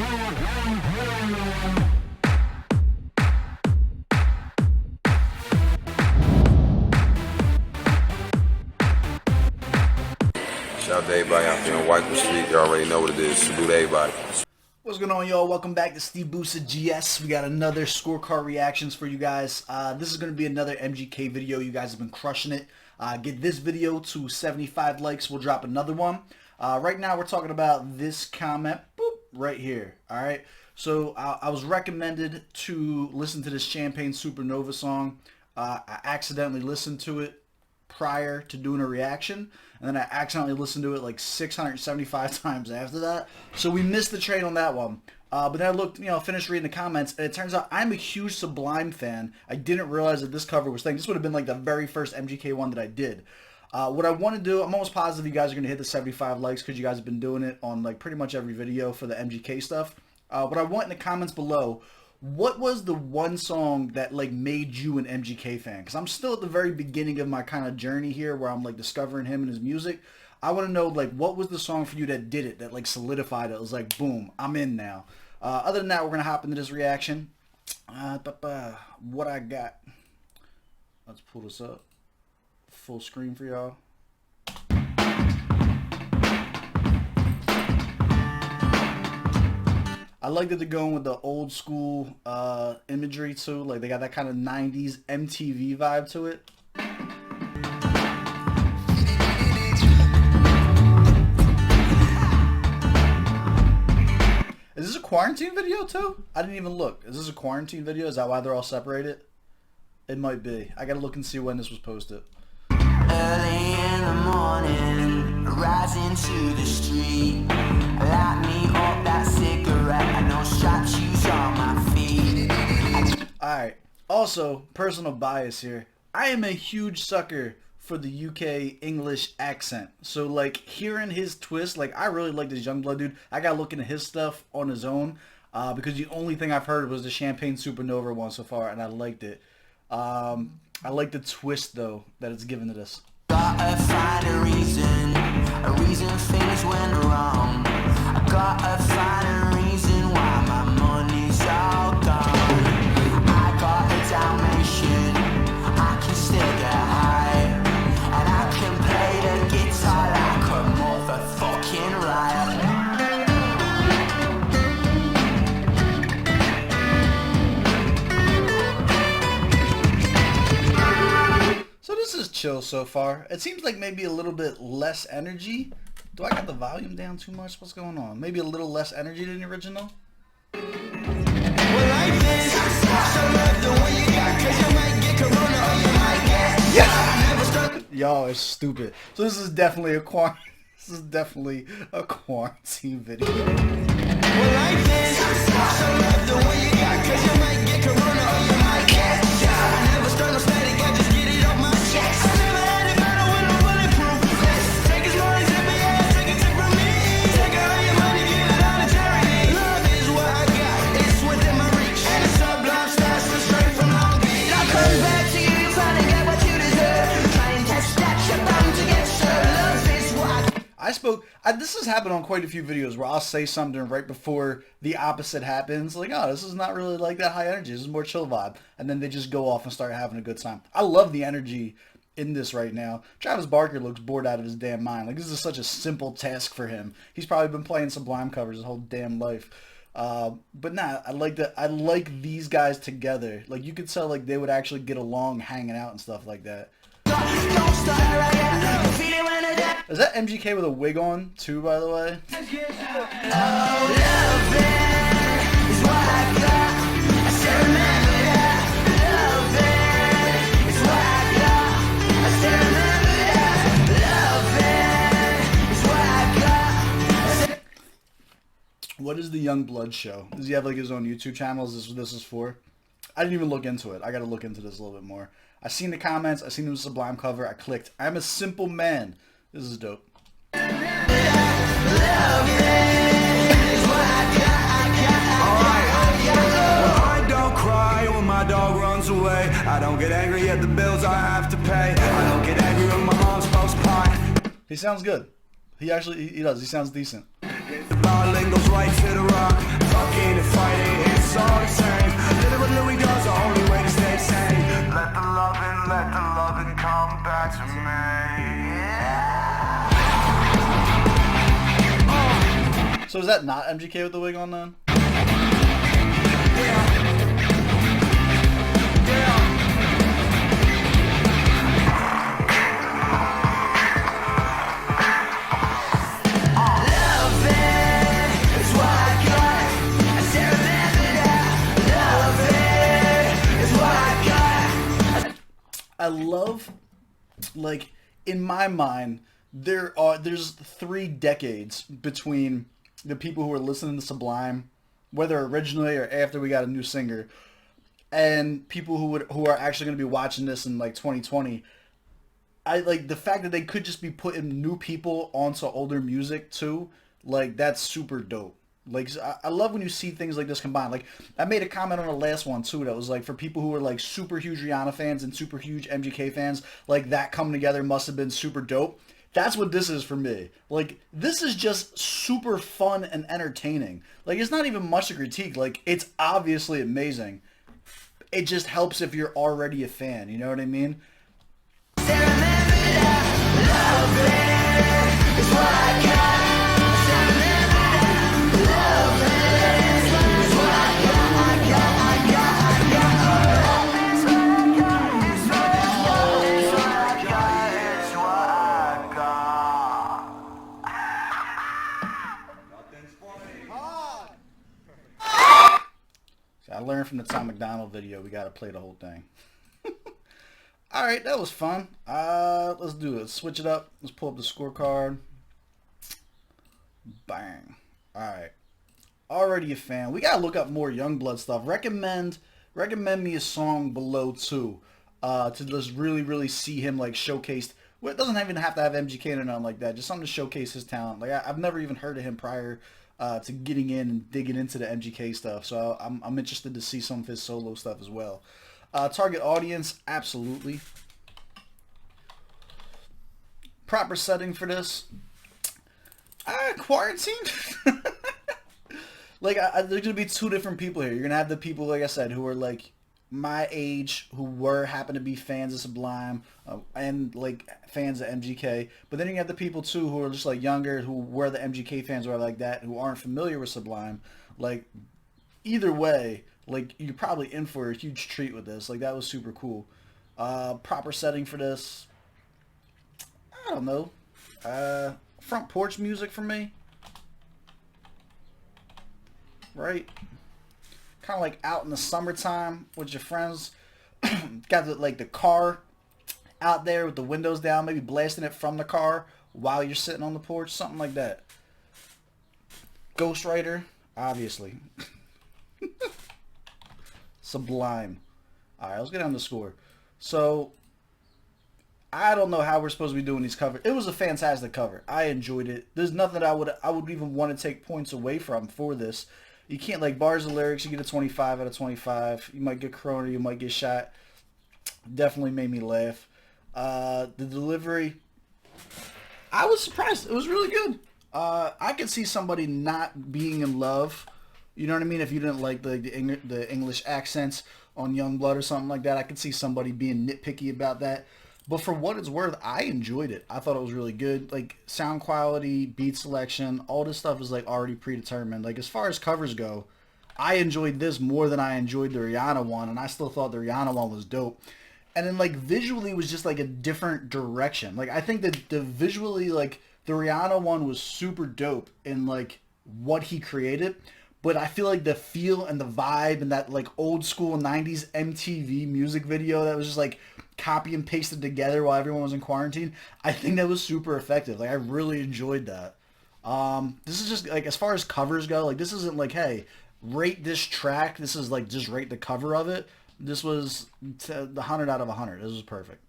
Shout out to everybody out there on White Street. You already know what it is. Salute to everybody. What's going on, y'all? Welcome back to SteveBussaGS. We got another scorecard reactions for you guys. This is going to be another MGK video. You guys have been crushing it. Get this video to 75 likes. We'll drop another one. Right now, we're talking about this comment right here. All right. So I was recommended to listen to this Champagne Supernova song. I accidentally listened to it prior to doing a reaction, and then I accidentally listened to it like 675 times after that. So we missed the train on that one. But then I looked, finished reading the comments, and it turns out I'm a huge Sublime fan. I didn't realize that this cover was thing. This would have been like the very first MGK one that I did. What I want to do, I'm almost positive you guys are going to hit the 75 likes because you guys have been doing it on like pretty much every video for the MGK stuff. What I want in the comments below, what was the one song that like made you an MGK fan? Because I'm still at the very beginning of my kind of journey here where I'm like discovering him and his music. I want to know like what was the song for you that did it, that like solidified it? It was like, boom, I'm in now. Other than that, we're going to hop into this reaction. What I got. Let's pull this up. Full screen for y'all. I like that they're going with the old school imagery too. Like they got that kind of 90s MTV vibe to it. Is this a quarantine video too? I didn't even look. Is this a quarantine video? Is that why they're all separated? It might be. I gotta look and see when this was posted. Early in the morning, rising to the street. Light me up that cigarette and no strap shoes on my feet. Alright, also, personal bias here. I am a huge sucker for the UK English accent. So like hearing his twist, like I really like this Yungblud dude. I gotta look into his stuff on his own because the only thing I've heard was the Champagne Supernova one so far, and I liked it. I like the twist though that it's given to this. Gotta find a reason things went wrong. I gotta find a reason why my money's all gone. I got a Dalmatian, I can still get high, and I can play the guitar like a motherfucking riot. So this is chill so far. It seems like maybe a little bit less energy. Do I got the volume down too much? What's going on? Maybe a little less energy than the original? Yeah! Y'all are stupid. So this is definitely a quarantine video. This has happened on quite a few videos where I'll say something right before the opposite happens. Like, oh, this is not really like that high energy. This is more chill vibe. And then they just go off and start having a good time. I love the energy in this right now. Travis Barker looks bored out of his damn mind. Like, this is such a simple task for him. He's probably been playing Sublime covers his whole damn life. But nah, I like these guys together. Like, you could tell like they would actually get along hanging out and stuff like that. Is that MGK with a wig on too, by the way? What is the Yungblud show? Does he have like his own YouTube channel? Is this what this is for? I didn't even look into it. I gotta look into this a little bit more. I seen the comments. I seen the Sublime cover. I clicked. I'm a simple man. This is dope. I don't cry when my dog runs away. I don't get angry at the bills I have to pay. I don't get angry when my mom's post pie. He sounds good. He does. He sounds decent. The violin goes right to the rock. So is that not MGK with the wig on then? I love, like, in my mind, there's 3 decades between the people who are listening to Sublime, whether originally or after we got a new singer, and people who are actually going to be watching this in like 2020. I like the fact that they could just be putting new people onto older music too. Like, that's super dope. Like, I love when you see things like this combined. Like, I made a comment on the last one too that was like, for people who are like super huge Rihanna fans and super huge MGK fans, like, that coming together must have been super dope. That's what this is for me. Like, this is just super fun and entertaining. Like, it's not even much to critique. Like, it's obviously amazing. It just helps if you're already a fan. You know what I mean? I learned from the Tom McDonald video, we gotta play the whole thing. Alright, that was fun. Let's do it. Let's switch it up. Let's pull up the scorecard. Bang. Alright. Already a fan. We gotta look up more Yungblud stuff. Recommend me a song below too. To just really see him like showcased. Well, it doesn't even have to have MGK or nothing like that. Just something to showcase his talent. Like, I've never even heard of him prior to getting in and digging into the MGK stuff. So I'm interested to see some of his solo stuff as well. Target audience, absolutely. Proper setting for this. Quarantine. Like, there's going to be 2 different people here. You're going to have the people, like I said, who are like my age, who happen to be fans of Sublime and like fans of MGK. But then you have the people too who are just like younger, who were the MGK fans or like that, who aren't familiar with Sublime. Like, either way, like, you're probably in for a huge treat with this. Like, that was super cool. Proper setting for this, I don't know. Front porch music for me, right? Kind of like out in the summertime with your friends. Got the car out there with the windows down, maybe blasting it from the car while you're sitting on the porch, something like that. Ghostwriter, obviously. Sublime. All right, let's get on the score. So, I don't know how we're supposed to be doing these covers. It was a fantastic cover. I enjoyed it. There's nothing I would even want to take points away from for this. You can't, like, bars and lyrics, you get a 25 out of 25. You might get corona, you might get shot. Definitely made me laugh. The delivery, I was surprised. It was really good. I could see somebody not being in love. You know what I mean? If you didn't like the English accents on Yungblud or something like that, I could see somebody being nitpicky about that. But for what it's worth, I enjoyed it. I thought it was really good. Like, sound quality, beat selection, all this stuff is like already predetermined. Like, as far as covers go, I enjoyed this more than I enjoyed the Rihanna one, and I still thought the Rihanna one was dope. And then, like, visually was just like a different direction. Like, I think that the visually, like, the Rihanna one was super dope in like what he created. But I feel like the feel and the vibe and that like old school 90s MTV music video that was just like copy and pasted together while everyone was in quarantine, I think that was super effective. Like, I really enjoyed that. This is just like, as far as covers go, like, this isn't like, hey, rate this track. This is like, just rate the cover of it. This was the 100 out of 100. This was perfect.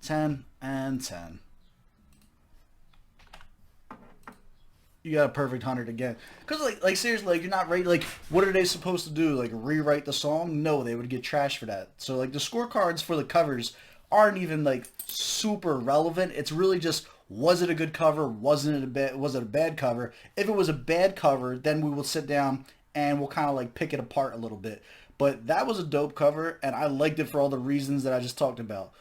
10 and 10. You got a perfect 100 again. Because, like seriously, like, you're not ready. Like, what are they supposed to do? Like, rewrite the song? No, they would get trashed for that. So, like, the scorecards for the covers aren't even, like, super relevant. It's really just, was it a good cover? Was it a bad cover? If it was a bad cover, then we will sit down and we'll kind of, like, pick it apart a little bit. But that was a dope cover, and I liked it for all the reasons that I just talked about.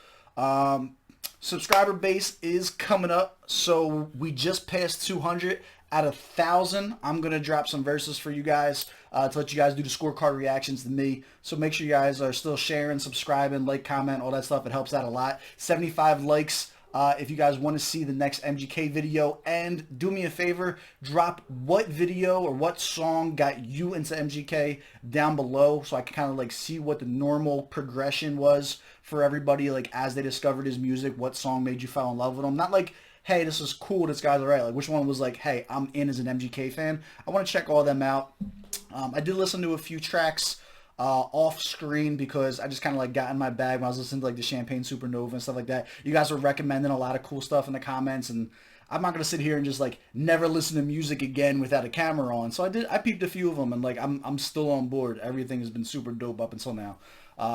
Subscriber base is coming up, so we just passed 200 out of 1,000, I'm going to drop some verses for you guys to let you guys do the scorecard reactions to me. So make sure you guys are still sharing, subscribing, like, comment, all that stuff. It helps out a lot. 75 likes if you guys want to see the next MGK video. And do me a favor, drop what video or what song got you into MGK down below so I can kind of like see what the normal progression was for everybody, like as they discovered his music, what song made you fall in love with him. Not like, hey, this is cool, this guy's alright. Like, which one was like, hey, I'm in as an MGK fan. I want to check all of them out. I did listen to a few tracks off screen because I just kind of like got in my bag when I was listening to like the Champagne Supernova and stuff like that. You guys were recommending a lot of cool stuff in the comments, and I'm not gonna sit here and just like never listen to music again without a camera on. So I peeped a few of them, and like I'm still on board. Everything has been super dope up until now.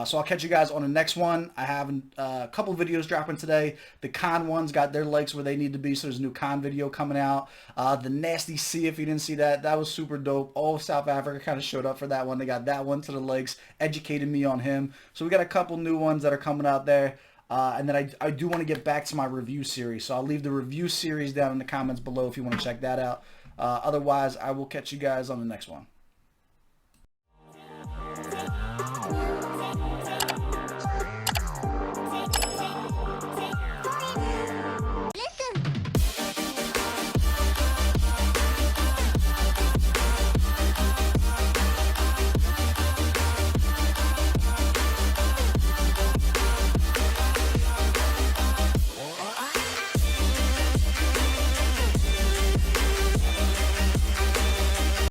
So I'll catch you guys on the next one. I have a couple videos dropping today. The con ones got their likes where they need to be, so there's a new con video coming out. The Nasty C, if you didn't see that, that was super dope. All of South Africa kind of showed up for that one. They got that one to the likes, educated me on him. So we got a couple new ones that are coming out there. And then I do want to get back to my review series. So I'll leave the review series down in the comments below if you want to check that out. Otherwise, I will catch you guys on the next one.